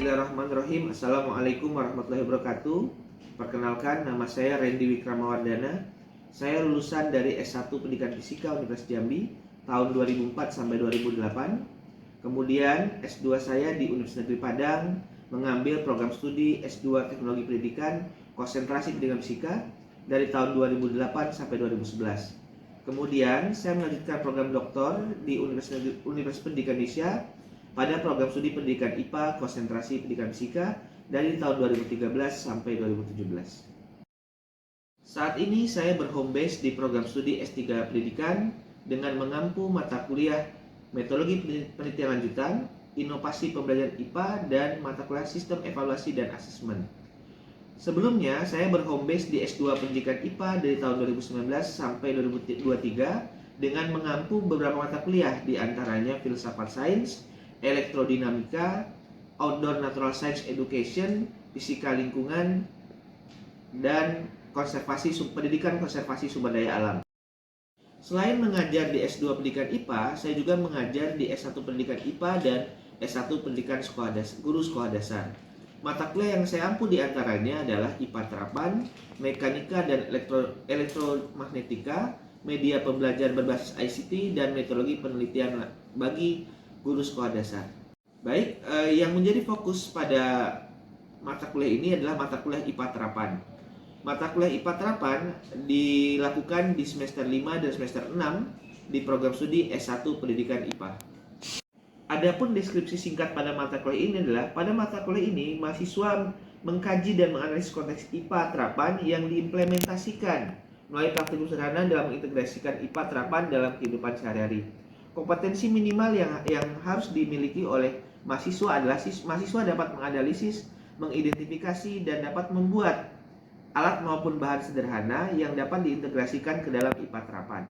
Bismillahirrahmanirrahim. Assalamualaikum warahmatullahi wabarakatuh. Perkenalkan, nama saya Randy Wikramawardana. Saya lulusan dari S1 Pendidikan Fisika Universitas Jambi tahun 2004 sampai 2008. Kemudian S2 saya di Universitas Negeri Padang mengambil program studi S2 Teknologi Pendidikan konsentrasi Pendidikan Fisika dari tahun 2008 sampai 2011. Kemudian saya melanjutkan program doktor di Universitas Pendidikan Indonesia pada program studi pendidikan IPA konsentrasi pendidikan fisika dari tahun 2013 sampai 2017. Saat ini saya berhome base di program studi S3 Pendidikan dengan mengampu mata kuliah metodologi penelitian lanjutan, inovasi pembelajaran IPA, dan mata kuliah sistem evaluasi dan asesmen. Sebelumnya saya berhome base di S2 Pendidikan IPA dari tahun 2019 sampai 2023 dengan mengampu beberapa mata kuliah diantaranya filsafat sains, elektrodinamika, outdoor natural science education, fisika lingkungan, dan pendidikan konservasi sumber daya alam. Selain mengajar di S2 Pendidikan IPA, saya juga mengajar di S1 Pendidikan IPA dan S1 Pendidikan Guru Sekolah Dasar. Mata kuliah yang saya ampu diantaranya adalah IPA Terapan, Mekanika dan Elektromagnetika, Media Pembelajaran Berbasis ICT, dan Metodologi Penelitian bagi Guru Sekolah Dasar. Baik, yang menjadi fokus pada mata kuliah ini adalah mata kuliah IPA Terapan. Mata kuliah IPA Terapan dilakukan di semester 5 dan semester 6 di program studi S1 Pendidikan IPA. Adapun deskripsi singkat pada mata kuliah ini adalah, pada mata kuliah ini mahasiswa mengkaji dan menganalisis konteks IPA Terapan yang diimplementasikan melalui praktikum sederhana dalam mengintegrasikan IPA Terapan dalam kehidupan sehari-hari. Kompetensi minimal yang harus dimiliki oleh mahasiswa adalah mahasiswa dapat menganalisis, mengidentifikasi, dan dapat membuat alat maupun bahan sederhana yang dapat diintegrasikan ke dalam IPA Terapan.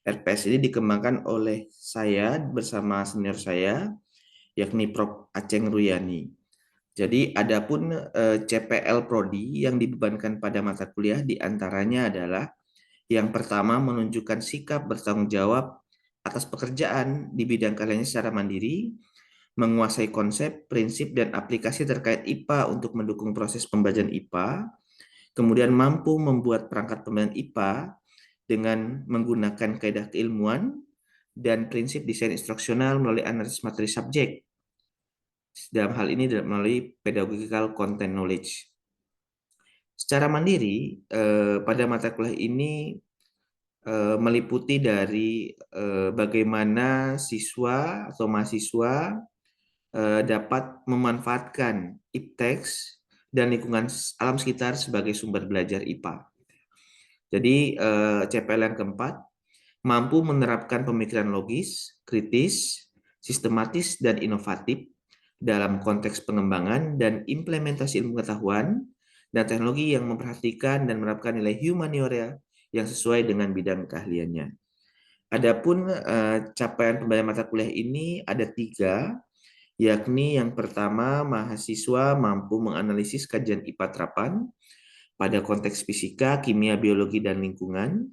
RPS ini dikembangkan oleh saya bersama senior saya, yakni Prof. Aceng Ruyani. Jadi adapun CPL Prodi yang dibebankan pada mata kuliah diantaranya adalah yang pertama, menunjukkan sikap bertanggung jawab atas pekerjaan di bidang keahliannya secara mandiri, menguasai konsep, prinsip, dan aplikasi terkait IPA untuk mendukung proses pembelajaran IPA, kemudian mampu membuat perangkat pembelajaran IPA dengan menggunakan kaidah keilmuan dan prinsip desain instruksional melalui analisis materi subjek. Dalam hal ini melalui pedagogical content knowledge. Secara mandiri, pada mata kuliah ini meliputi dari bagaimana siswa atau mahasiswa dapat memanfaatkan ipteks dan lingkungan alam sekitar sebagai sumber belajar IPA. Jadi CPL yang keempat, mampu menerapkan pemikiran logis, kritis, sistematis, dan inovatif dalam konteks pengembangan dan implementasi ilmu pengetahuan dan teknologi yang memperhatikan dan menerapkan nilai humaniora yang sesuai dengan bidang keahliannya. Adapun capaian pembelajaran mata kuliah ini ada 3, yakni yang pertama, mahasiswa mampu menganalisis kajian IPA Terapan pada konteks fisika, kimia, biologi, dan lingkungan.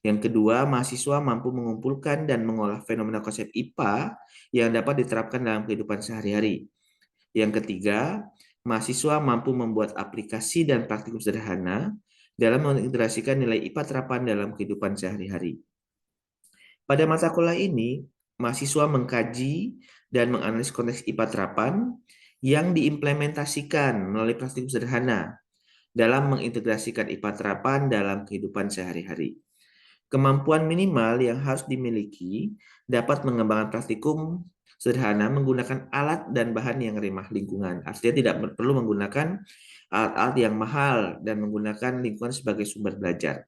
Yang kedua, mahasiswa mampu mengumpulkan dan mengolah fenomena konsep IPA yang dapat diterapkan dalam kehidupan sehari-hari. Yang ketiga, mahasiswa mampu membuat aplikasi dan praktikum sederhana dalam mengintegrasikan nilai IPA Terapan dalam kehidupan sehari-hari. Pada mata kuliah ini, mahasiswa mengkaji dan menganalisis konteks IPA Terapan yang diimplementasikan melalui praktikum sederhana dalam mengintegrasikan IPA Terapan dalam kehidupan sehari-hari. Kemampuan minimal yang harus dimiliki dapat mengembangkan praktikum sederhana menggunakan alat dan bahan yang ramah lingkungan. Artinya tidak perlu menggunakan alat-alat yang mahal dan menggunakan lingkungan sebagai sumber belajar.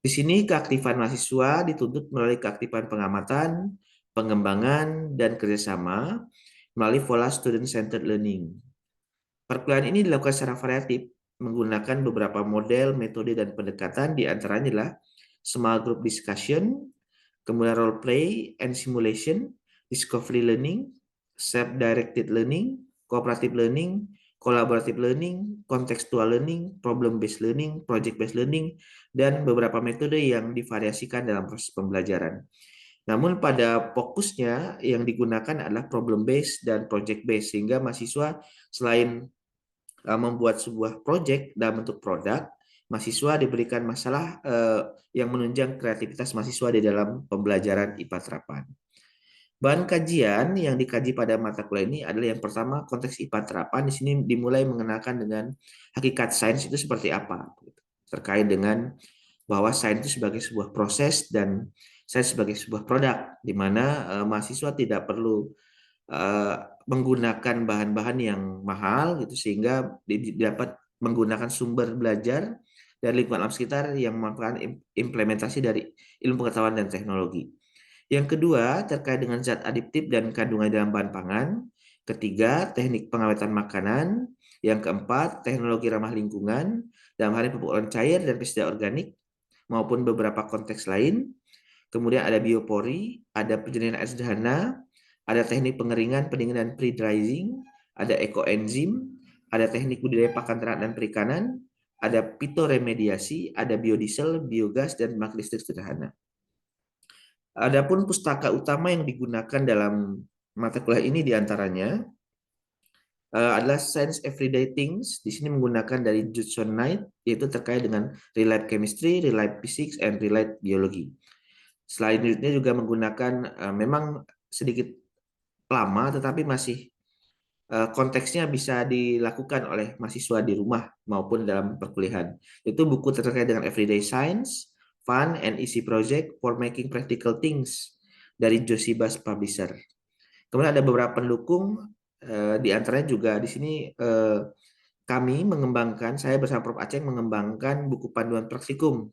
Di sini keaktifan mahasiswa dituntut melalui keaktifan pengamatan, pengembangan, dan kerjasama melalui pola student-centered learning. Perkuliahan ini dilakukan secara variatif menggunakan beberapa model, metode, dan pendekatan, diantaranya adalah small group discussion, kemudian role play and simulation, discovery learning, self-directed learning, cooperative learning, collaborative learning, contextual learning, problem-based learning, project-based learning, dan beberapa metode yang divariasikan dalam proses pembelajaran. Namun pada fokusnya yang digunakan adalah problem based dan project based, sehingga mahasiswa selain membuat sebuah project dalam bentuk produk, mahasiswa diberikan masalah yang menunjang kreativitas mahasiswa di dalam pembelajaran IPA terapan. Bahan kajian yang dikaji pada mata kuliah ini adalah yang pertama konteks IPA terapan. Di sini dimulai mengenalkan dengan hakikat sains itu seperti apa, terkait dengan bahwa sains itu sebagai sebuah proses dan sains sebagai sebuah produk, di mana mahasiswa tidak perlu uh, menggunakan bahan-bahan yang mahal gitu, sehingga dapat menggunakan sumber belajar dari lingkungan alam sekitar yang merupakan implementasi dari ilmu pengetahuan dan teknologi. Yang kedua, terkait dengan zat adiktif dan kandungan dalam bahan pangan. Ketiga, teknik pengawetan makanan. Yang keempat, teknologi ramah lingkungan, dalam hal ini pupuk cair dan pestisida organik, maupun beberapa konteks lain. Kemudian ada biopori, ada penjernihan air sederhana, ada teknik pengeringan, pendinginan pre-drying, ada ekoenzim, ada teknik budidaya pakan ternak dan perikanan, ada pitoremediasi, ada biodiesel, biogas, dan pembangkit listrik sederhana. Adapun pustaka utama yang digunakan dalam mata kuliah ini diantaranya adalah Science Everyday Things. Di sini menggunakan dari Judson Knight, yaitu terkait dengan Real Life Chemistry, Real Life Physics, and Real Life Biology. Selanjutnya juga menggunakan memang sedikit lama, tetapi masih konteksnya bisa dilakukan oleh mahasiswa di rumah maupun dalam perkuliahan. Itu buku terkait dengan Everyday Science, Fun and Easy Project for Making Practical Things dari Jossibas Publisher. Kemudian ada beberapa pendukung, di antaranya juga di sini kami mengembangkan, saya bersama Prof. Aceh mengembangkan buku panduan praktikum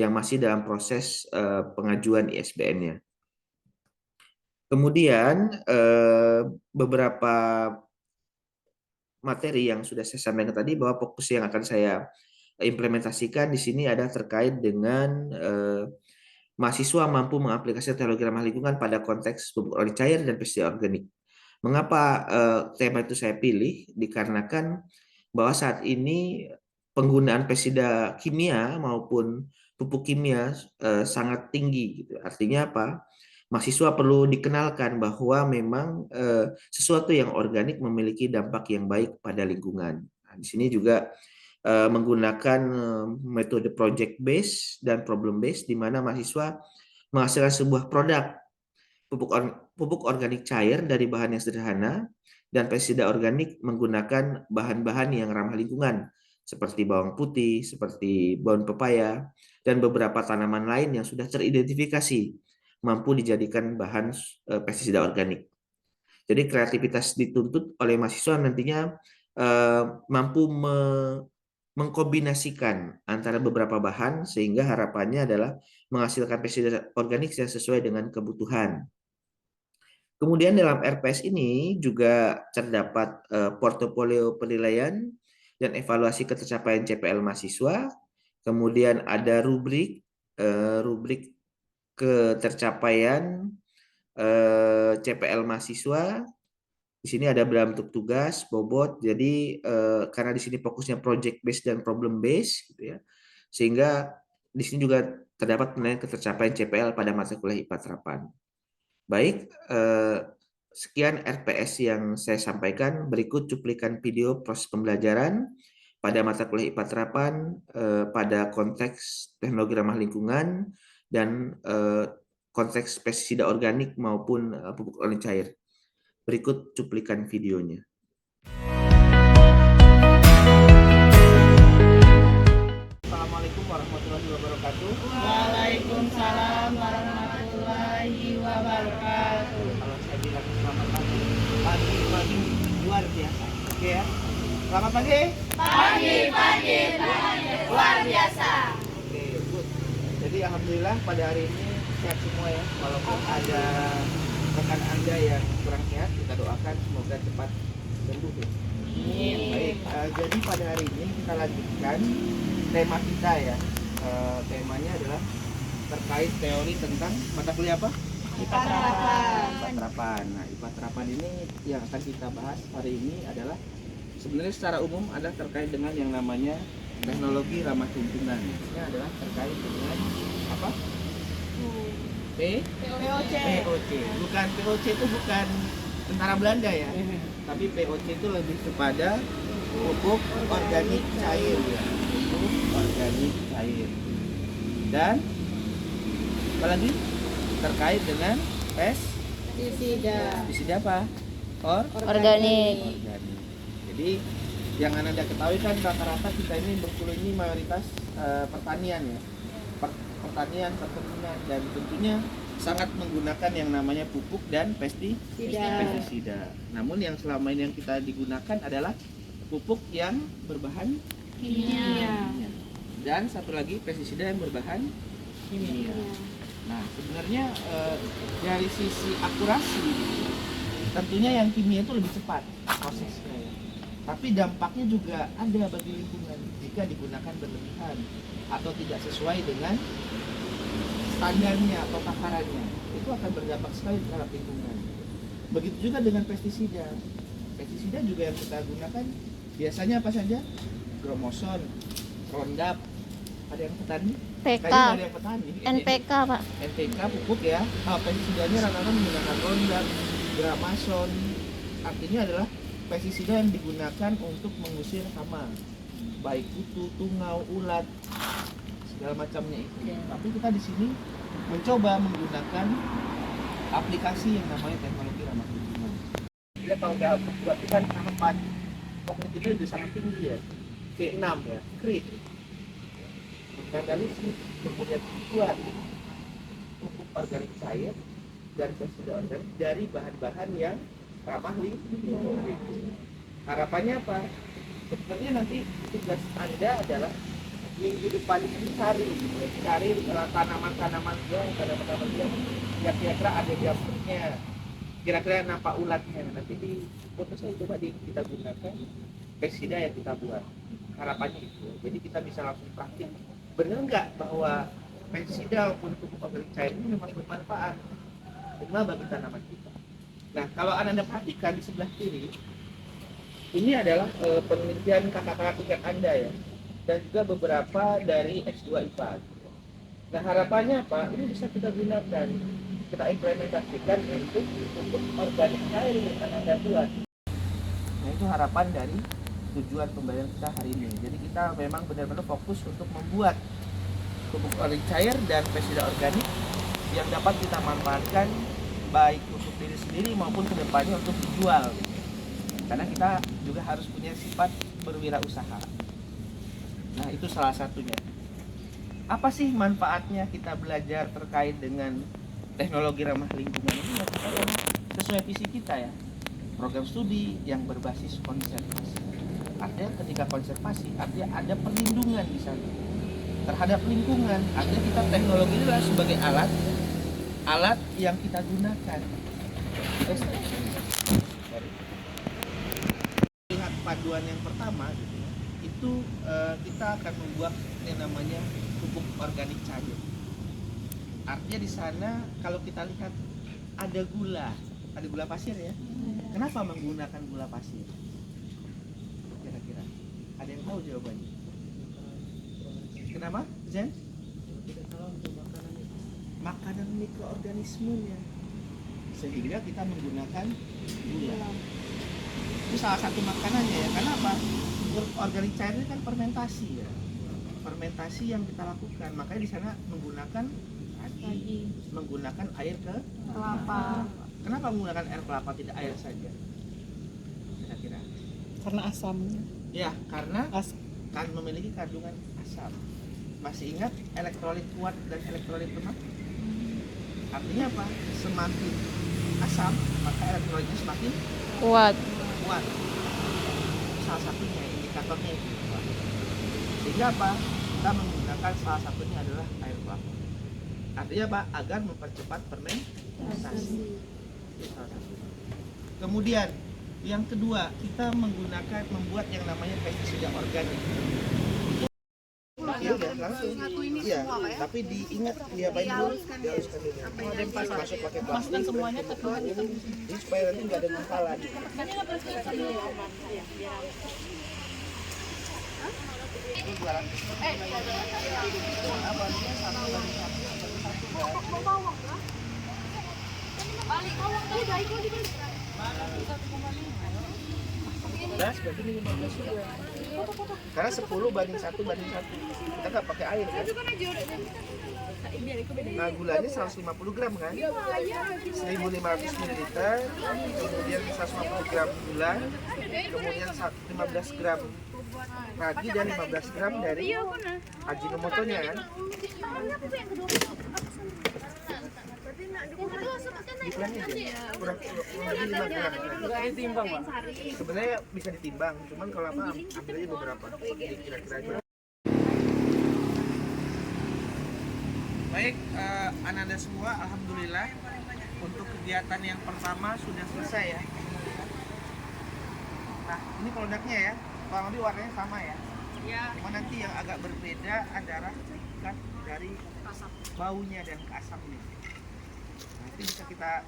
yang masih dalam proses pengajuan ISBN-nya. Kemudian beberapa materi yang sudah saya sampaikan tadi, bahwa fokus yang akan saya implementasikan di sini adalah terkait dengan mahasiswa mampu mengaplikasikan teknologi ramah lingkungan pada konteks pupuk organik cair dan pestisida organik. Mengapa tema itu saya pilih? Dikarenakan bahwa saat ini penggunaan pestisida kimia maupun pupuk kimia sangat tinggi. Gitu. Artinya apa? Mahasiswa perlu dikenalkan bahwa memang sesuatu yang organik memiliki dampak yang baik pada lingkungan. Nah, di sini juga menggunakan metode project based dan problem based, di mana mahasiswa menghasilkan sebuah produk pupuk organik cair dari bahan yang sederhana dan pestisida organik menggunakan bahan-bahan yang ramah lingkungan seperti bawang putih, seperti daun pepaya, dan beberapa tanaman lain yang sudah teridentifikasi mampu dijadikan bahan pestisida organik. Jadi kreativitas dituntut oleh mahasiswa nantinya mampu mengkombinasikan antara beberapa bahan, sehingga harapannya adalah menghasilkan pestisida organik yang sesuai dengan kebutuhan. Kemudian dalam RPS ini juga terdapat portofolio penilaian dan evaluasi ketercapaian CPL mahasiswa. Kemudian ada rubrik ketercapaian CPL mahasiswa. Di sini ada bentuk tugas, bobot. Jadi karena di sini fokusnya project based dan problem based, gitu ya, sehingga di sini juga terdapat penilaian ketercapaian CPL pada mata kuliah IPA terapan. Baik, sekian RPS yang saya sampaikan. Berikut cuplikan video proses pembelajaran pada mata kuliah IPA terapan pada konteks teknologi ramah lingkungan dan konteks pestisida organik maupun pupuk organik cair. Berikut cuplikan videonya. Assalamualaikum warahmatullahi wabarakatuh. Waalaikumsalam warahmatullahi wabarakatuh. Kalau saya bilang selamat pagi, pagi luar biasa. Oke ya. Selamat pagi. Pagi luar biasa. Oke, good. Jadi alhamdulillah pada hari ini sehat semua ya. Walaupun ada rekan Anda yang kurang sehat, kita doakan semoga cepat sembuh ya. Baik, jadi pada hari ini kita lanjutkan tema kita ya. Temanya adalah terkait teori tentang mata kuliah apa? IPA terapan. IPA terapan. Nah, IPA terapan ini yang akan kita bahas hari ini adalah sebenarnya secara umum adalah terkait dengan yang namanya teknologi ramah lingkungan. Ini adalah terkait dengan apa? POC. POC. Bukan POC itu bukan tentara Belanda ya. Tapi POC itu lebih kepada pupuk organik cair ya. Pupuk organik cair. Dan apalagi terkait dengan pestisida apa? Organik. Organik. Jadi yang Anda ketahui kan rata-rata kita ini Bengkulu ini mayoritas pertanian ya. Pertanian, perkebunan, dan tentunya sangat menggunakan yang namanya pupuk dan pestisida. Namun yang selama ini yang kita digunakan adalah pupuk yang berbahan Kimia. dan satu lagi pestisida yang berbahan kimia. Nah, sebenarnya dari sisi akurasi tentunya yang kimia itu lebih cepat prosesnya ya. Tapi dampaknya juga ada bagi lingkungan jika digunakan berlebihan atau tidak sesuai dengan standarnya atau takarannya. Itu akan berdampak sekali terhadap lingkungan. Begitu juga dengan pestisida. Pestisida juga yang kita gunakan biasanya apa saja? Gromoson, Roundup. Ada yang petani? PK, Kayaknya ada yang petani. NPK Pak. NPK pupuk ya. Pestisidanya rata-rata menggunakan Roundup, Gramason. Artinya adalah pestisida yang digunakan untuk mengusir hama, baik kutu, tungau, ulat, segala macamnya itu. Tapi kita di sini mencoba menggunakan aplikasi yang namanya teknologi ramah lingkungan. Kita tahu berarti kan tahapan kognitifnya itu sangat tinggi ya. C6 ya, KRIT. Mengandalkan kemudian kuat pupuk organik cair dan pestisida organik dari bahan-bahan yang ramah lingkungan. Harapannya apa? Sebenarnya nanti tugas Anda adalah minggu depan ini cari tanaman-tanaman yang kira-kira ada jamurnya, kira-kira nampak ulatnya. Nanti di foto saya coba kita gunakan pestisida yang kita buat. Harapannya itu. Jadi kita bisa langsung praktik. Benar nggak bahwa pestisida maupun pupuk organik cair ini memang bermanfaat bagi tanaman kita? Nah, kalau Anda perhatikan di sebelah kiri, ini adalah penelitian kakak-kakak tingkat Anda ya, dan juga beberapa dari S2 IPA. Nah, harapannya apa? Ini bisa kita gunakan, kita implementasikan untuk pupuk organik cair yang akan Anda buat. Nah, itu harapan dari tujuan pembelajaran kita hari ini. Jadi kita memang benar-benar fokus untuk membuat pupuk organik cair dan pestisida organik yang dapat kita manfaatkan baik untuk diri sendiri maupun kedepannya untuk dijual. Karena kita juga harus punya sifat berwirausaha. Nah, itu salah satunya. Apa sih manfaatnya kita belajar terkait dengan teknologi ramah lingkungan ini? Sesuai visi kita ya. Program studi yang berbasis konservasi. Artinya ketika konservasi, artinya ada perlindungan di sana terhadap lingkungan. Artinya kita teknologi ini adalah sebagai alat yang kita gunakan. Lihat panduan yang pertama gitu ya, itu kita akan membuat yang namanya pupuk organik cair. Artinya di sana kalau kita lihat ada gula pasir ya. Kenapa menggunakan gula pasir? Kira-kira ada yang tahu jawabannya? Kenapa, Zen? Makanan mikroorganismenya, sehingga kita menggunakan gula. Itu salah satu makanannya ya. Karena apa? Organik cair ini kan fermentasi ya. Fermentasi yang kita lakukan, makanya di sana menggunakan air kelapa. Kenapa menggunakan air kelapa tidak air saja? Kira-kira? Karena asamnya. Ya, karena kan memiliki kandungan asam. Masih ingat elektrolit kuat dan elektrolit lemah? Artinya apa? Semakin asam, maka elektrolitnya semakin Kuat. Salah satunya indikatornya itu. Sehingga apa? Kita menggunakan salah satunya adalah air kelapa. Artinya apa? Agar mempercepat fermentasi. Kemudian yang kedua, kita membuat yang namanya pestisida organik. Iya, langsung. Iya, tapi diingat diapain dulu? Dihaluskan dulu. Masuk pakai plastik. Masukkan semuanya ke dalam itu. Jadi supaya nanti nggak ada gumpalan. Itu 200. Beras berarti ini 15 juga. Karena 10 banding 1 banding 1. Kita nggak pakai air kan? Nah gulanya 150 gram kan? 1500 ml, kemudian 150 gram gula, kemudian 15 gram ragi dan 15 gram dari Ajinomotonya kan? Dikurangin aja, kurang lebih 5 gram. Nggak ditimbang, Pak. Sebenarnya bisa ditimbang, cuman kalau apa ambil aja beberapa, kira-kira aja. Baik, Ananda semua, alhamdulillah untuk kegiatan yang pertama sudah selesai ya. Nah, ini produknya ya, kurang lebih warnanya sama ya. Cuma nanti yang agak berbeda adalah tingkat dari baunya dan keasamnya. Nanti bisa kita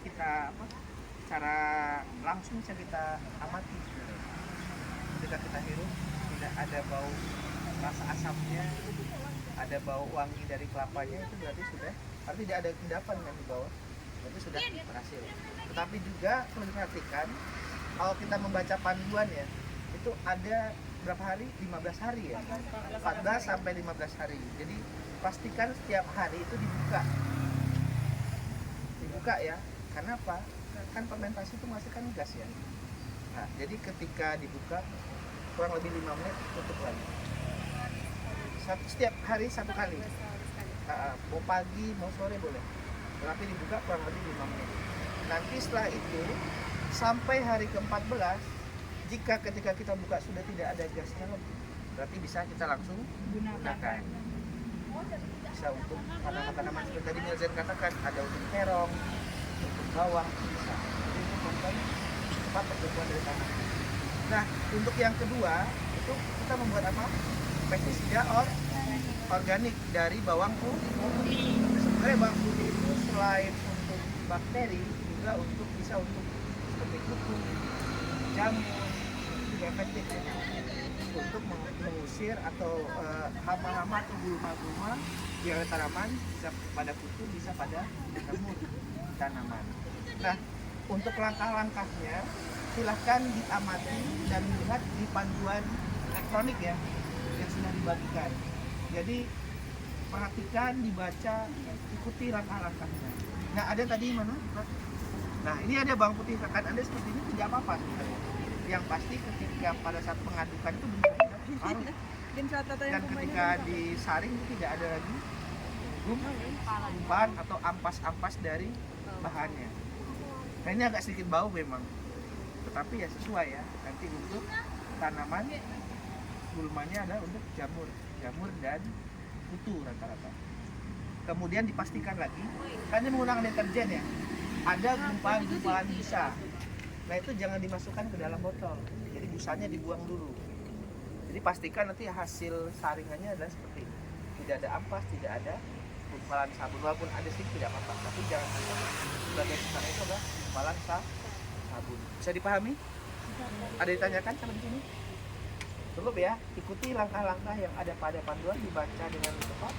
apa? Cara langsung bisa kita amati. Ketika kita hirup, tidak ada bau rasa asamnya, ada bau wangi dari kelapanya, itu berarti sudah, tapi tidak ada endapan kan di bawah, berarti sudah berhasil. Tetapi juga perlu diperhatikan, kalau kita membaca panduan ya, itu ada berapa hari? 15 hari ya, 14 sampai 15 hari. Jadi pastikan setiap hari itu dibuka ya. Karena apa? Kan fermentasi itu menghasilkan gas ya. Nah, jadi ketika dibuka kurang lebih 5 menit tutup lagi. Setiap hari 1 kali. Mau pagi, mau sore boleh. Tapi dibuka kurang lebih 5 menit. Nanti setelah itu sampai hari ke-14, jika ketika kita buka sudah tidak ada gasnya lagi, berarti bisa kita langsung gunakan. Bisa untuk tanaman-tanaman seperti tadi Milzen katakan, ada untuk terong, untuk bawang, bisa. Jadi itu membuat cepat pertumbuhan dari tanaman. Nah, untuk yang kedua itu kita membuat apa? Pestisida organik dari bawang putih. Sebenarnya bawang putih itu selain untuk bakteri juga bisa untuk seperti kutu, jamur, juga efektif ya. Untuk mengusir atau hama-hama atau gulma-gulma di tanaman, bisa pada kutu, bisa pada jamur tanaman. Nah, untuk langkah-langkahnya silahkan diamati dan lihat di panduan elektronik ya yang sudah dibagikan. Jadi perhatikan, dibaca, ikuti langkah-langkahnya. Nah, ada tadi mana? Nah, ini ada bawang putih rekan Anda seperti ini, tidak apa-apa sebenarnya. Yang pasti ketika pada saat mengadukan itu benar-benar larut. Dan ketika disaring itu tidak ada lagi gumpalan atau ampas-ampas dari bahannya. Nah, ini agak sedikit bau memang, tetapi ya sesuai ya. Nanti untuk tanaman gulmanya adalah untuk jamur dan kutu rata-rata. Kemudian dipastikan lagi, kan ini menggunakan deterjen ya, ada gumpalan-gumpalan busa. Nah, itu jangan dimasukkan ke dalam botol, jadi busanya dibuang dulu. Jadi pastikan nanti hasil saringannya adalah seperti ini, tidak ada ampas, tidak ada gumpalan sabun. Walaupun ada sih tidak apa-apa, tapi jangan sampai sebagai besar itu adalah gumpalan sabun. Bisa dipahami? Ada ditanyakan sama di sini? Cukup ya, ikuti langkah-langkah yang ada pada panduan, dibaca dengan tepat.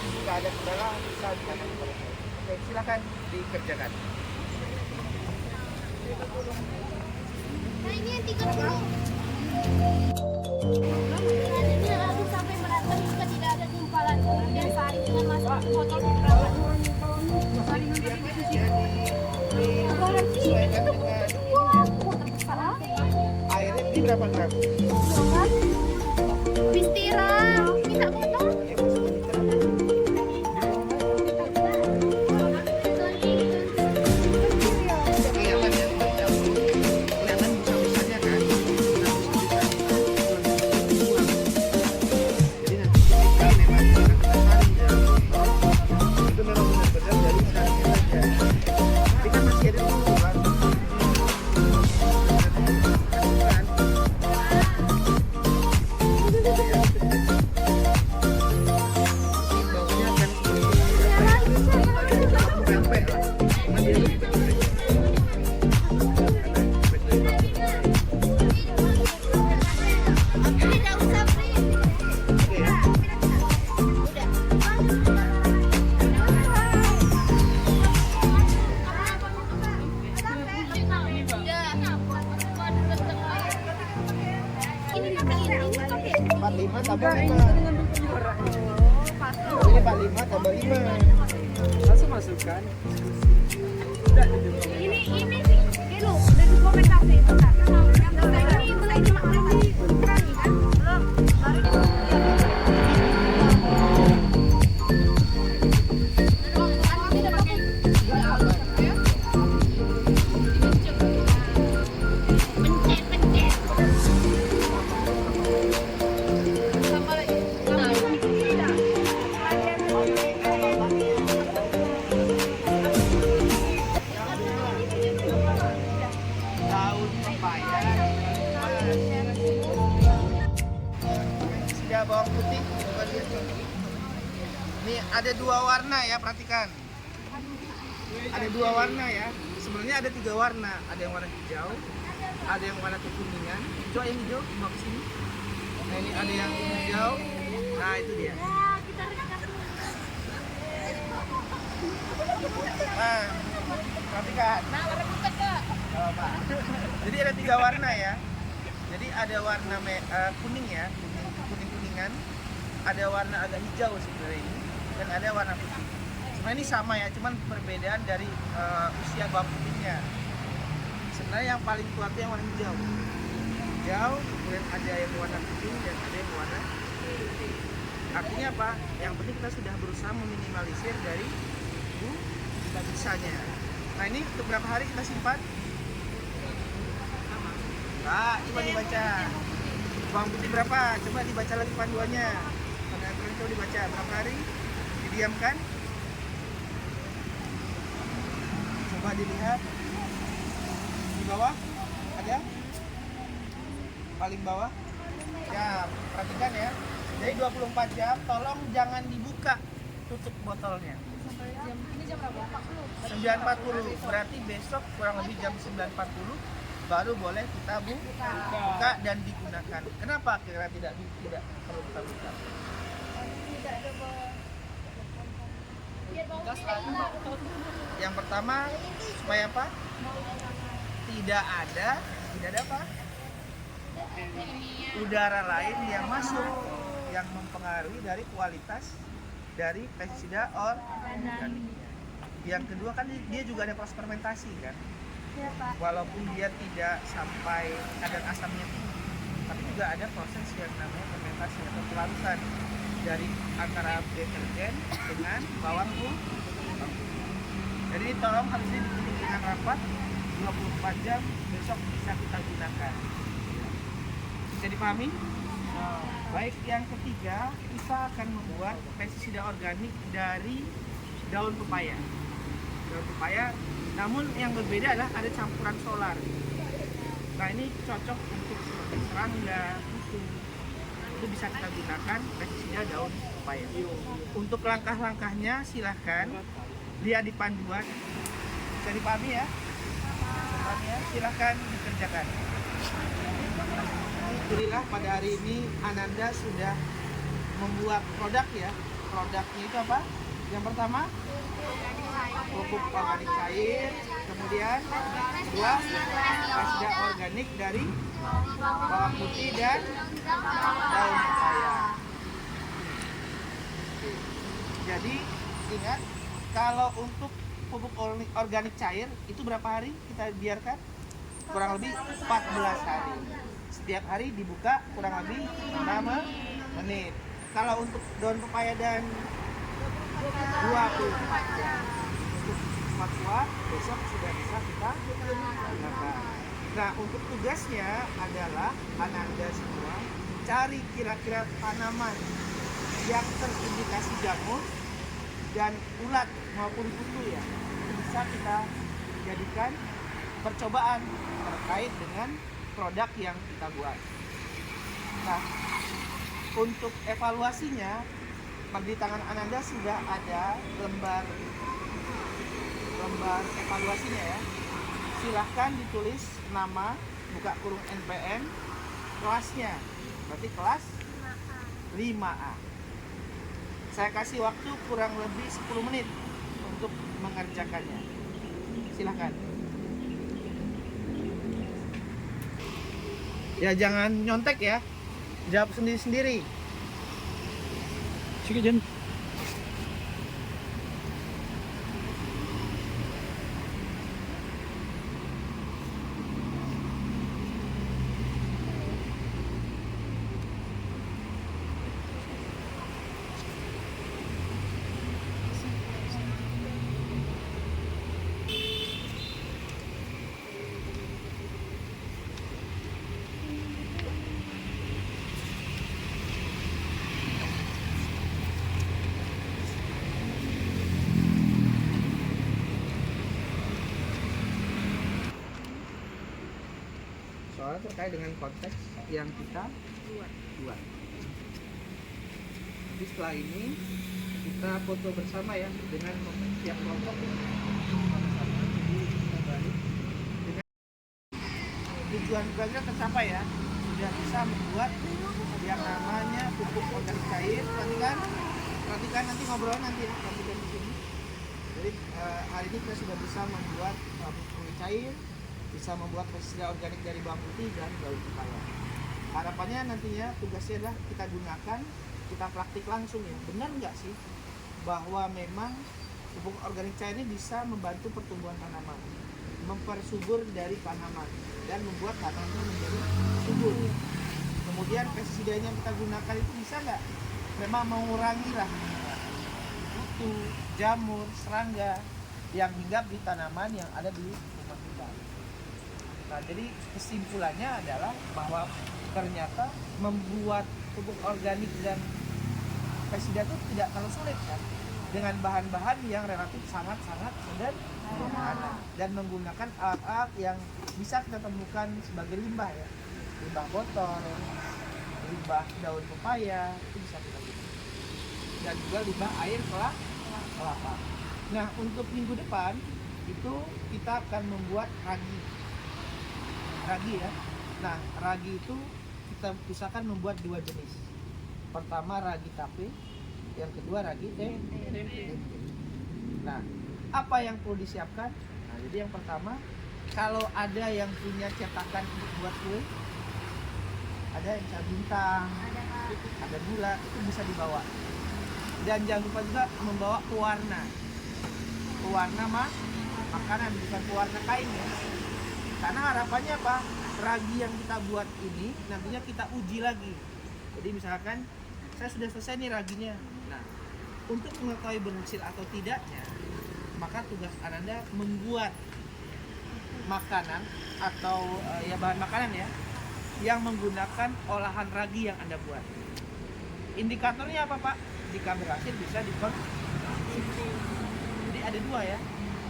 Jika ada kendala bisa ditanyakan kepada saya. Oke, silakan dikerjakan. Nah, ini yang 30. Ini lalu sampai merata juga tidak ada gumpalan. Kemudian saring dengan masuk ke botol berapa? Saring dengan Disesuaikan dengan airnya ini berapa gram? Bistira, minta botol. 5 tambah 5. Ini 45 tambah 5. Langsung masukkan. Ini sih, Gelo, udah dokumentasi itu kan. Yang ini mulai dimaklumi berani kan? Belum, baru Daun pepaya. Sudah bawang putih. Coba lihat. Ini ada 2 warna ya, perhatikan. Ada 2 warna ya. Sebenarnya ada 3 warna. Ada yang warna hijau, ada yang warna kekuningan. Coba yang hijau, bawa ke sini. Nah ini ada yang hijau. Nah itu dia. Nah, perhatikan. Jadi ada 3 warna ya. Jadi ada warna kuning ya, kuning-kuningan. Ada warna agak hijau sebenarnya ini, dan ada warna putih. Sebenarnya ini sama ya, cuman perbedaan dari usia bawang putihnya. Sebenarnya yang paling kuat itu yang warna hijau. Hijau, kemudian ada yang warna putih dan ada yang warna putih. Artinya apa? Yang penting kita sudah berusaha meminimalisir dari bisanya. Nah ini untuk berapa hari kita simpan? Nah, coba dibaca. Bawang putih berapa? Coba dibaca lagi panduannya. Coba dibaca berapa hari? Didiamkan. Coba dilihat di bawah ada paling bawah. Ya, perhatikan ya. Jadi 24 jam, tolong jangan dibuka tutup botolnya. Ini jam berapa? 9.40, berarti besok kurang lebih jam 9.40 baru boleh kita buka dan digunakan. Kenapa kira tidak perlu kita buka? Yang pertama supaya apa? Tidak ada apa? Udara lain yang masuk yang mempengaruhi dari kualitas dari pestisida organik. Yang kedua kan dia juga ada proses fermentasi kan. Walaupun dia tidak sampai kadar asamnya tinggi, tapi juga ada proses yang namanya fermentasi atau pelarutan dari antara deterjen dengan bawang putih. Jadi tolong harusnya ditutup dengan rapat 24 jam, besok bisa kita gunakan. Bisa dipahami? Baik, yang ketiga kita akan membuat pestisida organik dari daun pepaya. Daun pepaya, namun yang berbeda adalah ada campuran solar. Nah ini cocok untuk seperti serangga, kutu. Itu bisa kita gunakan pestisida daun pepaya. Untuk langkah-langkahnya silahkan lihat di panduan. Bisa dipahami ya? Silahkan dikerjakan. Alhamdulillah pada hari ini Ananda sudah membuat produk ya. Produknya itu apa? Yang pertama pupuk organik cair, kemudian kedua pestisida organik dari bawang putih dan daun pepaya. Jadi ingat, kalau untuk pupuk organik cair itu berapa hari kita biarkan? Kurang lebih 14 hari. Setiap hari dibuka kurang lebih 6 menit. Kalau untuk daun pepaya dan 24 jam. Untuk kuat-kuat besok sudah bisa kita gunakan. Nah, untuk tugasnya adalah Ananda semua cari kira-kira tanaman yang terindikasi jamur dan ulat maupun kutu ya. Bisa kita jadikan percobaan terkait dengan produk yang kita buat. Nah, untuk evaluasinya di tangan Ananda sudah ada lembar evaluasinya ya. Silahkan ditulis nama, buka kurung NPM, kelasnya, berarti kelas 5A. Saya kasih waktu kurang lebih 10 menit untuk mengerjakannya. Silahkan. Ya jangan nyontek ya. Jawab sendiri-sendiri. Sige, Jen. Soalnya terkait dengan konteks yang kita buat. Jadi setelah ini kita foto bersama ya dengan pihak kelompok sama-sama. Jadi kita balik dengan tujuan kita tercapai ya. Sudah bisa membuat yang namanya pupuk organik cair. Perhatikan nanti ngobrol nanti ya, perhatikan di sini. Jadi hari ini kita sudah bisa membuat pupuk cair, bisa membuat pestisida organik dari bawang putih dan daun pepaya. Harapannya nantinya tugasnya adalah kita gunakan, kita praktik langsung ya. Benar nggak sih bahwa memang pupuk organik cair ini bisa membantu pertumbuhan tanaman, mempersubur dari tanaman dan membuat tanaman menjadi subur. Kemudian pestisida yang kita gunakan itu bisa nggak memang mengurangi lah kutu, jamur, serangga yang hinggap di tanaman yang ada di rumah kita. Nah, jadi kesimpulannya adalah bahwa ternyata membuat pupuk organik dan pestisida itu tidak terlalu sulit kan, dengan bahan-bahan yang relatif sangat-sangat sederhana dan menggunakan alat-alat yang bisa kita temukan sebagai limbah ya, limbah botol, limbah daun pepaya itu bisa kita gunakan, dan juga limbah air kelapa. Nah, untuk minggu depan itu kita akan membuat ragi ya. Nah, ragi itu kita usahakan membuat 2 jenis. Pertama ragi tape, yang kedua ragi tempe. Nah, apa yang perlu disiapkan? Nah, jadi yang pertama, kalau ada yang punya cetakan untuk buat kue, ada yang bisa bintang, ada gula, itu bisa dibawa. Dan jangan lupa juga membawa pewarna makanan, bukan pewarna kain ya. Karena harapannya apa? Ragi yang kita buat ini nantinya kita uji lagi. Jadi misalkan saya sudah selesai nih raginya. Nah, untuk mengetahui berhasil atau tidaknya, maka tugas Ananda membuat makanan atau ya bahan makanan ya yang menggunakan olahan ragi yang Anda buat. Indikatornya apa, Pak? Jika berhasil bisa dikonsumsi. Jadi ada 2 ya,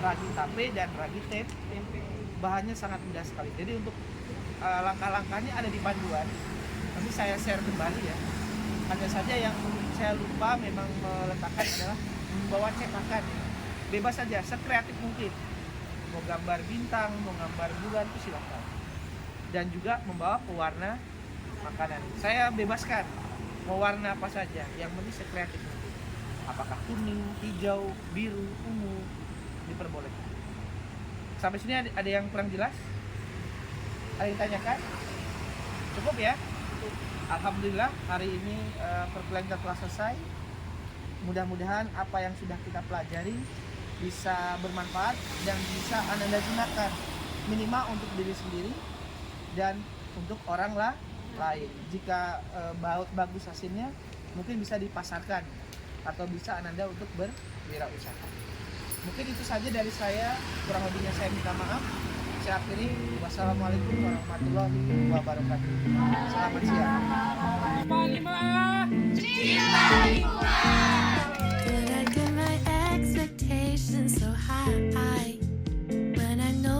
ragi tape dan ragi tempe. Bahannya sangat mudah sekali. Jadi untuk langkah-langkahnya ada di panduan. Nanti saya share kembali ya. Hanya saja yang saya lupa memang meletakkan adalah membawa cetakan. Bebas saja, sekreatif mungkin. Mau gambar bintang, mau gambar bulan itu silakan. Dan juga membawa pewarna makanan. Saya bebaskan mau warna apa saja, yang penting sekreatif mungkin. Apakah kuning, hijau, biru, ungu, diperbolehkan. Sampai sini ada yang kurang jelas? Ada yang tanyakan? Cukup ya? Alhamdulillah hari ini perkuliahan kita telah selesai. Mudah-mudahan apa yang sudah kita pelajari bisa bermanfaat dan bisa Anda gunakan minimal untuk diri sendiri dan untuk orang lain. Jika bagus hasilnya, mungkin bisa dipasarkan atau bisa Anda untuk berwirausaha. Mungkin itu saja dari saya, kurang lebihnya saya minta maaf. Saya akhiri, wassalamualaikum warahmatullahi wabarakatuh. Selamat siang.